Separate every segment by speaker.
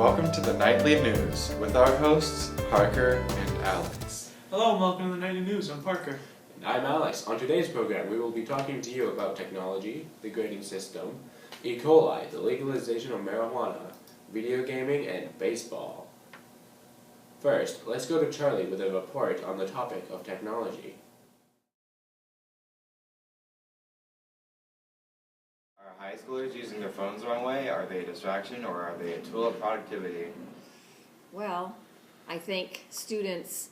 Speaker 1: welcome to the Nightly News with our hosts, Parker and Alex.
Speaker 2: Hello and welcome to the Nightly News. I'm Parker.
Speaker 3: And I'm Alex. On today's program, we will be talking to you about technology, the grading system, Ecoli, the legalization of marijuana, video gaming, and baseball. First, let's go to Charlie with a report on the topic of technology.
Speaker 4: Are high schoolers using their phones the wrong way? Are they a distraction or are they a tool of productivity?
Speaker 5: Well, I think students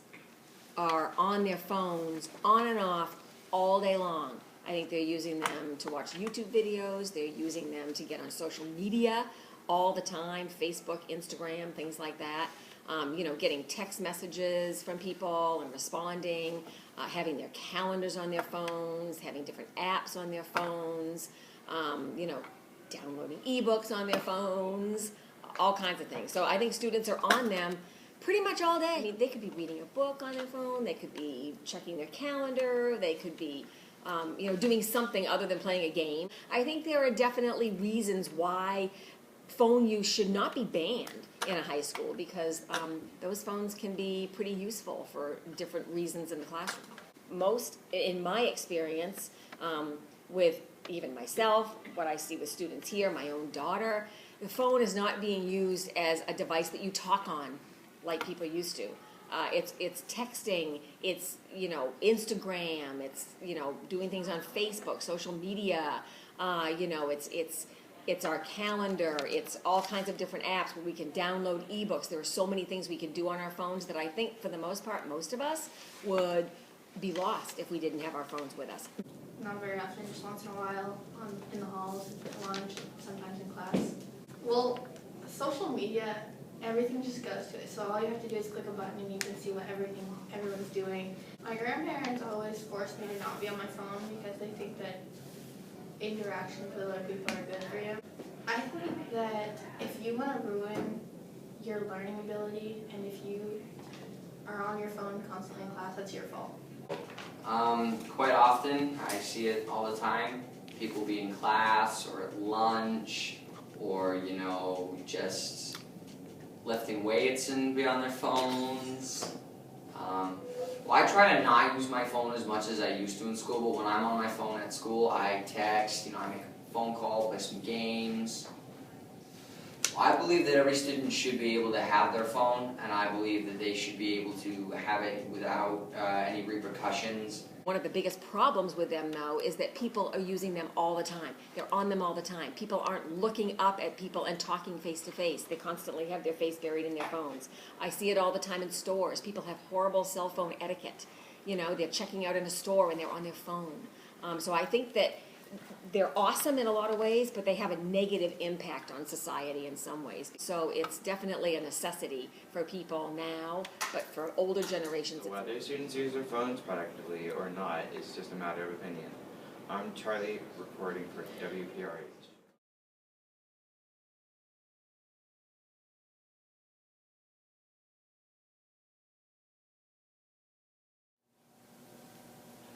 Speaker 5: are on their phones on and off all day long. I think they're using them to watch YouTube videos, they're using them to get on social media all the time, Facebook, Instagram, things like that. Getting text messages from people and responding, having their calendars on their phones, having different apps on their phones, downloading ebooks on their phones, all kinds of things. So I think students are on them pretty much all day. I mean, they could be reading a book on their phone, they could be checking their calendar, they could be doing something other than playing a game. I think there are definitely reasons why phone use should not be banned in a high school because those phones can be pretty useful for different reasons in the classroom. Most, in my experience, with even myself, what I see with students here, my own daughter, the phone is not being used as a device that you talk on like people used to. It's texting, it's Instagram, it's doing things on Facebook, social media. It's our calendar. It's all kinds of different apps where we can download ebooks. There are so many things we can do on our phones that I think, for the most part, most of us would be lost if we didn't have our phones with us.
Speaker 6: Not very often, just once in a while, in the halls, at lunch, sometimes in class. Well, social media, everything just goes to it. So all you have to do is click a button and you can see what everyone's doing. My grandparents always forced me to not be on my phone because they think that interactions with other people are good for you. I think that if you want to ruin your learning ability and if you are on your phone constantly in class, that's your fault.
Speaker 7: Quite often, I see it all the time. People be in class or at lunch or, just lifting weights and be on their phones. I try to not use my phone as much as I used to in school, but when I'm on my phone at school, I text, I make a phone call, play some games. I believe that every student should be able to have their phone, and I believe that they should be able to have it without any repercussions.
Speaker 5: One of the biggest problems with them, though, is that people are using them all the time. They're on them all the time. People aren't looking up at people and talking face to face. They constantly have their face buried in their phones. I see it all the time in stores. People have horrible cell phone etiquette. They're checking out in a store and they're on their phone. So I think that they're awesome in a lot of ways, but they have a negative impact on society in some ways. So it's definitely a necessity for people now, but for older generations.
Speaker 4: Whether students use their phones productively or not is just a matter of opinion. I'm Charlie, reporting for WPRH.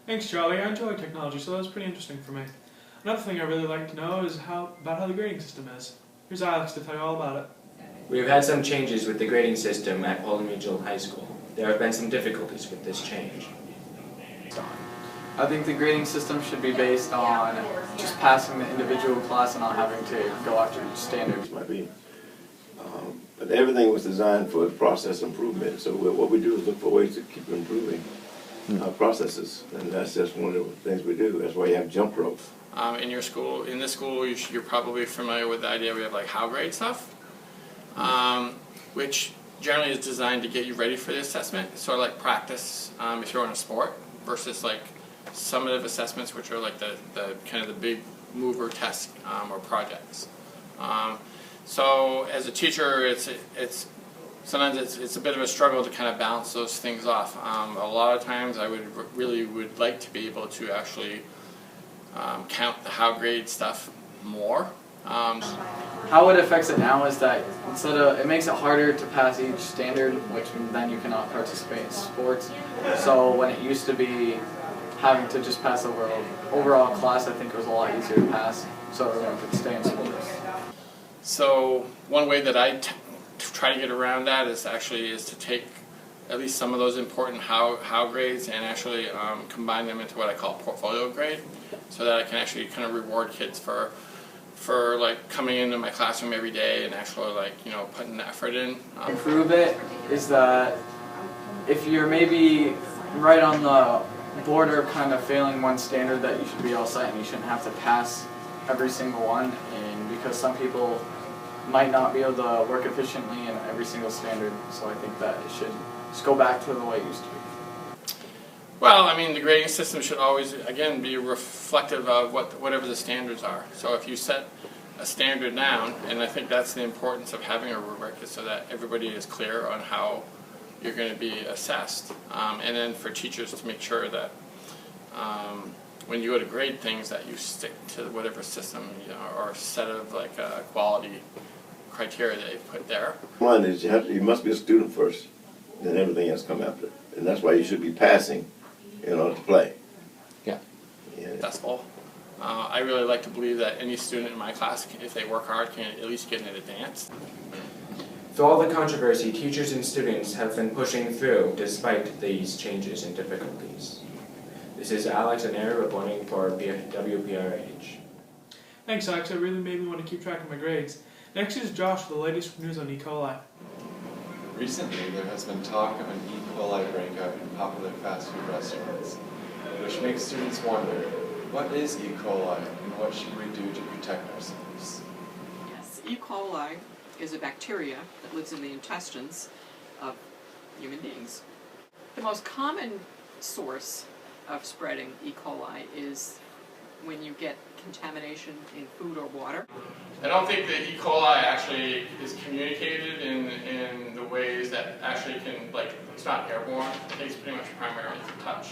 Speaker 2: Thanks, Charlie. I enjoy technology, so that was pretty interesting for me. Another thing I really like to know is about how the grading system is. Here's Alex to tell you all about it.
Speaker 3: We have had some changes with the grading system at Paulding Regional High School. There have been some difficulties with this change.
Speaker 8: I think the grading system should be based on just passing the individual class and not having to go after standards.
Speaker 9: Might be, but everything was designed for process improvement. So what we do is look for ways to keep improving processes, and that's just one of the things we do. That's why you have jump rope.
Speaker 10: In this school, you're probably familiar with the idea we have like how grade stuff, which generally is designed to get you ready for the assessment. It's sort of like practice if you're on a sport versus like summative assessments, which are like the kind of the big mover tests or projects. So as a teacher, it's sometimes it's a bit of a struggle to kind of balance those things off. A lot of times, I would like to be able to actually count the how grade stuff more.
Speaker 8: How it affects it now is that it makes it harder to pass each standard, which then you cannot participate in sports. So when it used to be having to just pass overall class, I think it was a lot easier to pass, so everyone could stay in sports.
Speaker 10: So one way that I try to get around that is to take at least some of those important how grades and actually combine them into what I call portfolio grade, so that I can actually kind of reward kids for like coming into my classroom every day and actually like, you know, putting the effort in.
Speaker 8: Improve it is that if you're maybe right on the border of kind of failing one standard, that you should be all set and you shouldn't have to pass every single one, and because some people might not be able to work efficiently in every single standard, so I think that it should just go back to the way it used to be.
Speaker 10: Well, I mean, the grading system should always, again, be reflective of whatever the standards are. So if you set a standard down, and I think that's the importance of having a rubric, is so that everybody is clear on how you're going to be assessed. And then for teachers to make sure that when you go to grade things, that you stick to whatever system, you know, or set of like quality criteria that they've put there.
Speaker 9: One is you must be a student first, then everything else come after. And that's why you should be passing in order to play.
Speaker 10: Yeah. That's all. I really like to believe that any student in my class, if they work hard, can at least get an advance.
Speaker 3: Through all the controversy, teachers and students have been pushing through despite these changes and difficulties. This is Alex and Aaron reporting for WPRH.
Speaker 2: Thanks, Alex. It really made me want to keep track of my grades. Next is Josh with the latest news on E. coli.
Speaker 1: Recently, there has been talk of an E. coli breakout in popular fast food restaurants, which makes students wonder, what is E. coli and what should we do to protect ourselves?
Speaker 11: Yes, E. coli is a bacteria that lives in the intestines of human beings. The most common source of spreading E. coli is when you get contamination in food or water.
Speaker 10: I don't think that E. coli actually is communicated in the ways that actually can, like, it's not airborne. I think it's pretty much primarily through touch.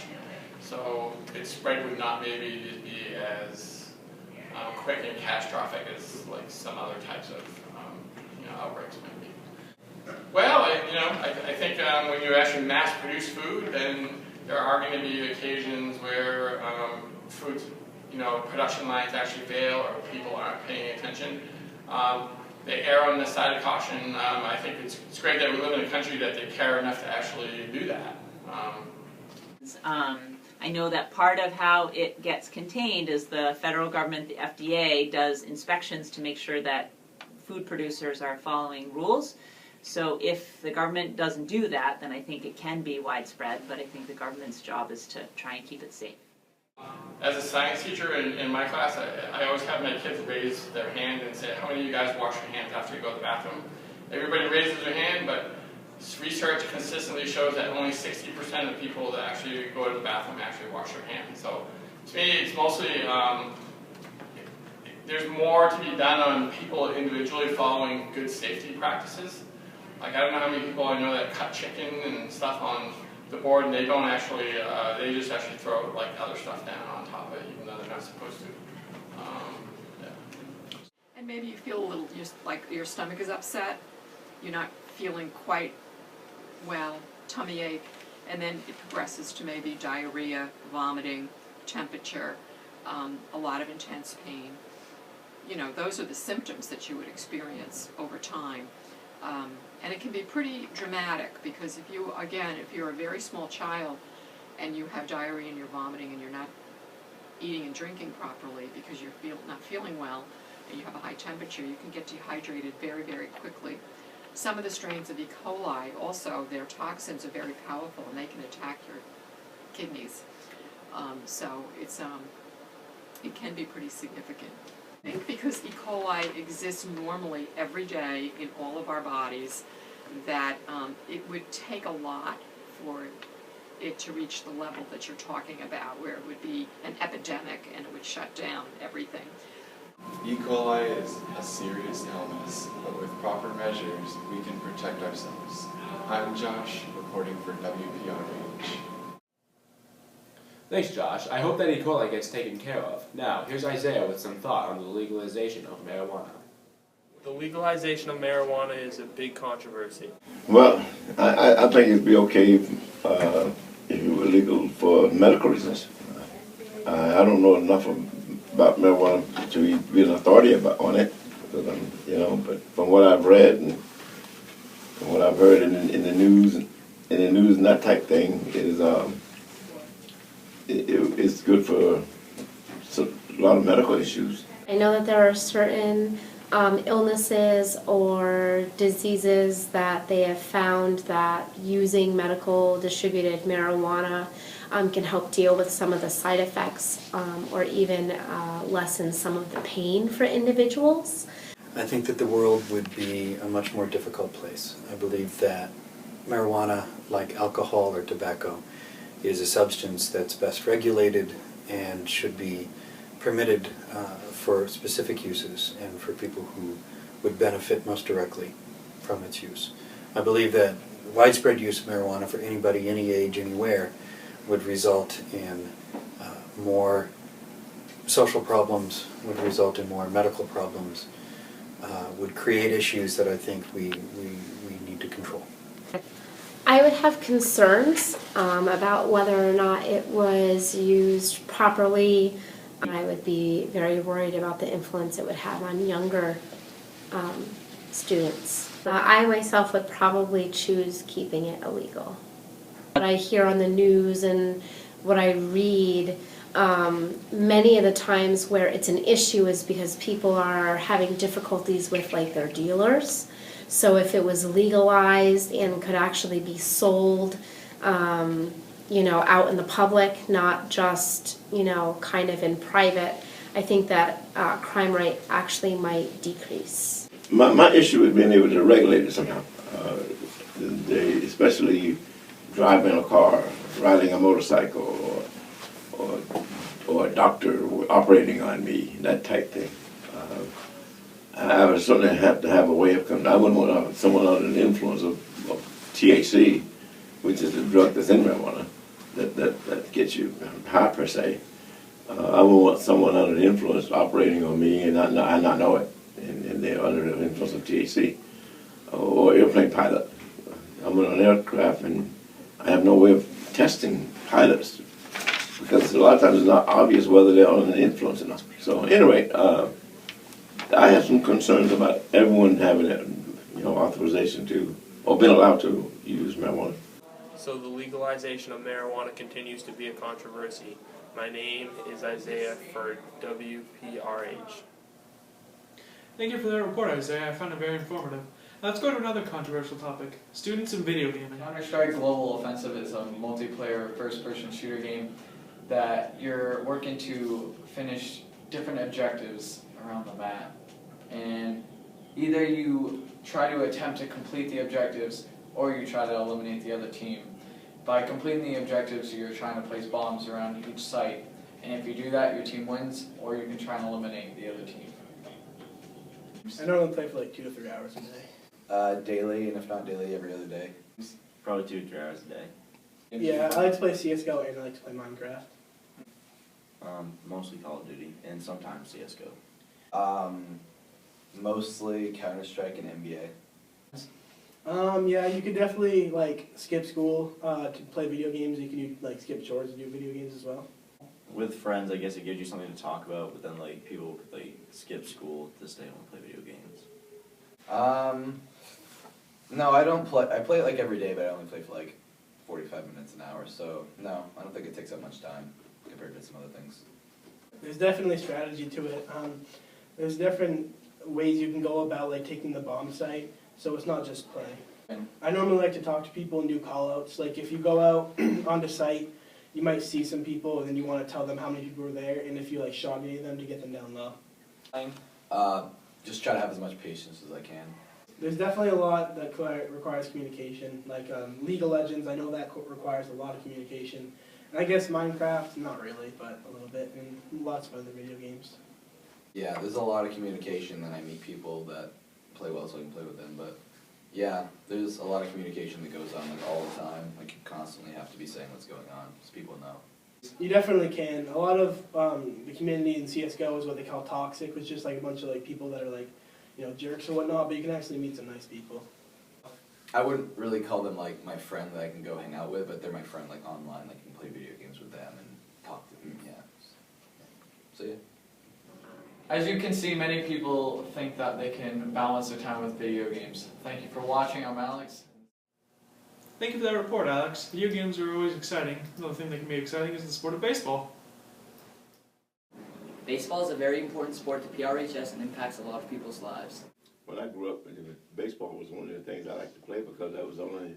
Speaker 10: So its spread would not maybe be as quick and catastrophic as like some other types of you know, outbreaks might be. Well, I think when you actually mass produce food, then there are going to be occasions where food, you know, production lines actually fail or people aren't paying attention. They err on the side of caution. I think it's great that we live in a country that they care enough to actually do that.
Speaker 12: I know that part of how it gets contained is the federal government, the FDA, does inspections to make sure that food producers are following rules. So if the government doesn't do that, then I think it can be widespread, but I think the government's job is to try and keep it safe.
Speaker 10: As a science teacher in my class, I always have my kids raise their hand and say, how many of you guys wash your hands after you go to the bathroom? Everybody raises their hand, but research consistently shows that only 60% of people that actually go to the bathroom actually wash their hands. So to me, it's mostly, there's more to be done on people individually following good safety practices. Like, I don't know how many people I know that cut chicken and stuff on the board and they don't actually, they just actually throw like other stuff down on top of it, even though they're not supposed to. Yeah.
Speaker 11: And maybe you feel a little, like your stomach is upset, you're not feeling quite well, tummy ache, and then it progresses to maybe diarrhea, vomiting, temperature, a lot of intense pain. You know, those are the symptoms that you would experience over time. And it can be pretty dramatic because if you're a very small child and you have diarrhea and you're vomiting and you're not eating and drinking properly because you're not feeling well and you have a high temperature, you can get dehydrated very, very quickly. Some of the strains of E. coli also, their toxins are very powerful and they can attack your kidneys. So it can be pretty significant. I think because E. coli exists normally every day in all of our bodies, that it would take a lot for it to reach the level that you're talking about, where it would be an epidemic and it would shut down everything.
Speaker 1: E. coli is a serious illness, but with proper measures, we can protect ourselves. I'm Josh, reporting for WPRH.
Speaker 3: Thanks, Josh. I hope that E. coli gets taken care of. Now, here's Isaiah with some thought on the legalization of marijuana.
Speaker 13: The legalization of marijuana is a big controversy.
Speaker 9: Well, I think it'd be okay if it were legal for medical reasons. I don't know enough about marijuana to be an authority on it, but from what I've read and I've heard in the news and that type thing is it's good for a lot of medical issues.
Speaker 14: I know that there are certain illnesses or diseases that they have found that using medical distributed marijuana can help deal with some of the side effects or even lessen some of the pain for individuals.
Speaker 15: I think that the world would be a much more difficult place. I believe that marijuana, like alcohol or tobacco, is a substance that's best regulated and should be permitted for specific uses and for people who would benefit most directly from its use. I believe that widespread use of marijuana for anybody, any age, anywhere would result in more social problems, would result in more medical problems, would create issues that I think we need to control.
Speaker 14: I would have concerns about whether or not it was used properly. I would be very worried about the influence it would have on younger students. I myself would probably choose keeping it illegal. What I hear on the news and what I read, many of the times where it's an issue is because people are having difficulties with like their dealers. So if it was legalized and could actually be sold, out in the public, not just, kind of in private, I think that crime rate actually might decrease.
Speaker 9: My issue is being able to regulate it somehow. Especially driving a car, riding a motorcycle, or a doctor operating on me, that type thing. I would certainly have to have a way of coming. I wouldn't want someone under the influence of THC, which is the drug that's in marijuana, that gets you high per se. I would want someone under the influence operating on me and not know it, and they're under the influence of THC. Or airplane pilot. I'm on an aircraft and I have no way of testing pilots because a lot of times it's not obvious whether they're under the influence or not. So anyway, I have some concerns about everyone having authorization to, or being allowed to use marijuana.
Speaker 13: So the legalization of marijuana continues to be a controversy. My name is Isaiah for WPRH.
Speaker 2: Thank you for that report, Isaiah. I found it very informative. Let's go to another controversial topic, students in video gaming.
Speaker 8: Counter-Strike Global Offensive is a multiplayer first-person shooter game that you're working to finish different objectives around the map. And either you try to attempt to complete the objectives or you try to eliminate the other team. By completing the objectives, you're trying to place bombs around each site. And if you do that, your team wins, or you can try and eliminate the other team.
Speaker 16: I normally play for like 2 to 3 hours a day.
Speaker 17: Daily, and if not daily, every other day. Probably 2 to 3 hours a day.
Speaker 16: Yeah, I like to play CSGO and I like to play Minecraft.
Speaker 17: Mostly Call of Duty, and sometimes CSGO. Mostly Counter-Strike and NBA.
Speaker 16: Yeah, you could definitely like skip school to play video games. You can like skip chores to do video games as well.
Speaker 17: With friends, I guess it gives you something to talk about, but then like people could like skip school to stay home and play video games. No, I don't play. I play it like every day, but I only play for like 45 minutes an hour. So no, I don't think it takes up much time compared to some other things.
Speaker 16: There's definitely strategy to it. There's different ways you can go about like taking the bomb site, so it's not just play. I normally like to talk to people and do call-outs. Like if you go out onto site, you might see some people and then you want to tell them how many people were there, and if you like shot any of them to get them down low.
Speaker 17: Just try to have as much patience as I can.
Speaker 16: There's definitely a lot that requires communication. Like League of Legends, I know that requires a lot of communication. And I guess Minecraft, not really, but a little bit, and lots of other video games.
Speaker 17: Yeah, there's a lot of communication, and I meet people that play well so I can play with them, but yeah, there's a lot of communication that goes on like all the time. Like you constantly have to be saying what's going on, so people know.
Speaker 16: You definitely can. A lot of the community in CSGO is what they call toxic, which is just like a bunch of like people that are like, jerks or whatnot, but you can actually meet some nice people.
Speaker 17: I wouldn't really call them like my friend that I can go hang out with, but they're my friend like online, like you can play video games with them and talk to them, yeah. So yeah.
Speaker 8: As you can see, many people think that they can balance their time with video games. Thank you for watching. I'm Alex.
Speaker 2: Thank you for that report, Alex. Video games are always exciting. Another thing that can be exciting is the sport of baseball.
Speaker 18: Baseball is a very important sport to PRHS and impacts a lot of people's lives.
Speaker 9: When I grew up, baseball was one of the things I liked to play because that was the only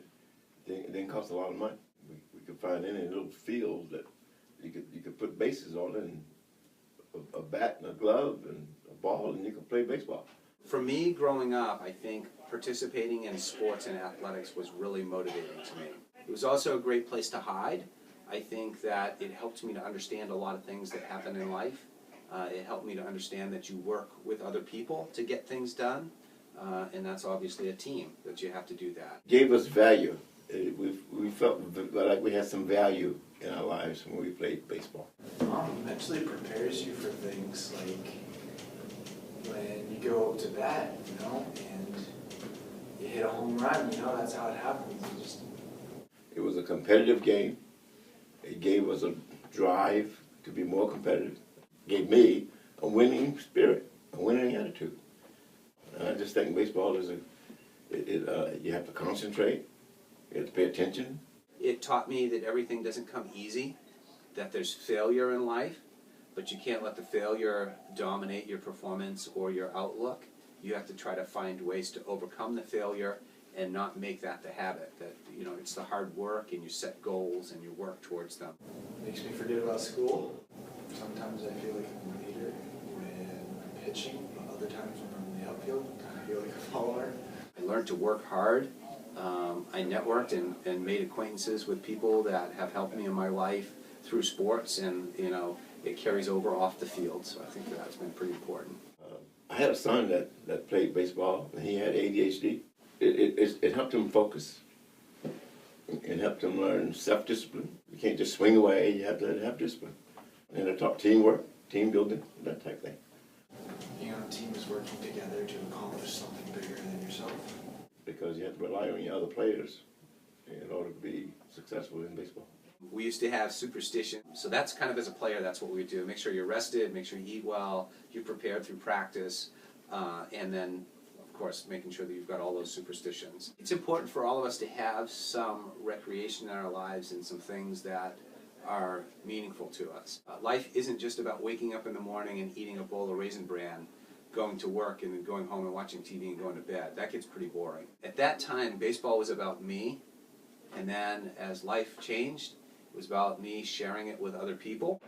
Speaker 9: thing. It didn't cost a lot of money. We could find any little field that you could put bases on it, and a bat and a glove and a ball, and you could play baseball.
Speaker 19: For me, growing up, I think participating in sports and athletics was really motivating to me. It was also a great place to hide. I think that it helped me to understand a lot of things that happen in life. It helped me to understand that you work with other people to get things done, and that's obviously a team, that you have to do that.
Speaker 9: Gave us value. We felt like we had some value in our lives when we played baseball.
Speaker 20: Eventually prepares you for things like when you go up to bat, you know, and you hit a home run, you know, that's how it happens.
Speaker 9: It was a competitive game. It gave us a drive to be more competitive. It gave me a winning spirit, a winning attitude. And I just think baseball is you have to concentrate, you have to pay attention.
Speaker 19: It taught me that everything doesn't come easy, that there's failure in life, but you can't let the failure dominate your performance or your outlook. You have to try to find ways to overcome the failure and not make that the habit. That, you know, it's the hard work and you set goals and you work towards them.
Speaker 20: Makes me forget about school. Sometimes I feel like I'm a leader when I'm pitching, but other times when I'm in the outfield, I feel like a follower.
Speaker 19: I learned to work hard. I networked and made acquaintances with people that have helped me in my life through sports, and you know, it carries over off the field, so I think that's been pretty important.
Speaker 9: I had a son that played baseball, and he had ADHD. It helped him focus. It helped him learn self-discipline. You can't just swing away, you have to have discipline. And it taught teamwork, team building, that type of thing.
Speaker 20: Being on a team is working together to accomplish something bigger than yourself.
Speaker 9: Because you have to rely on your other players in order to be successful in baseball.
Speaker 19: We used to have superstition, so that's kind of, as a player, that's what we do. Make sure you're rested, make sure you eat well, you're prepared through practice, and then, of course, making sure that you've got all those superstitions. It's important for all of us to have some recreation in our lives and some things that are meaningful to us. Life isn't just about waking up in the morning and eating a bowl of Raisin Bran, going to work and then going home and watching TV and going to bed. That gets pretty boring. At that time, baseball was about me, and then as life changed, it was about me sharing it with other people.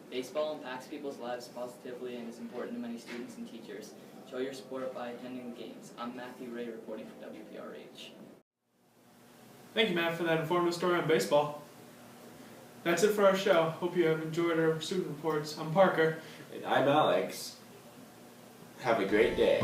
Speaker 18: Baseball impacts people's lives positively and is important to many students and teachers. Show your support by attending the games. I'm Matthew Ray reporting for WPRH.
Speaker 2: Thank you, Matt, for that informative story on baseball. That's it for our show. Hope you have enjoyed our student reports. I'm Parker.
Speaker 3: And I'm Alex. Have a great day.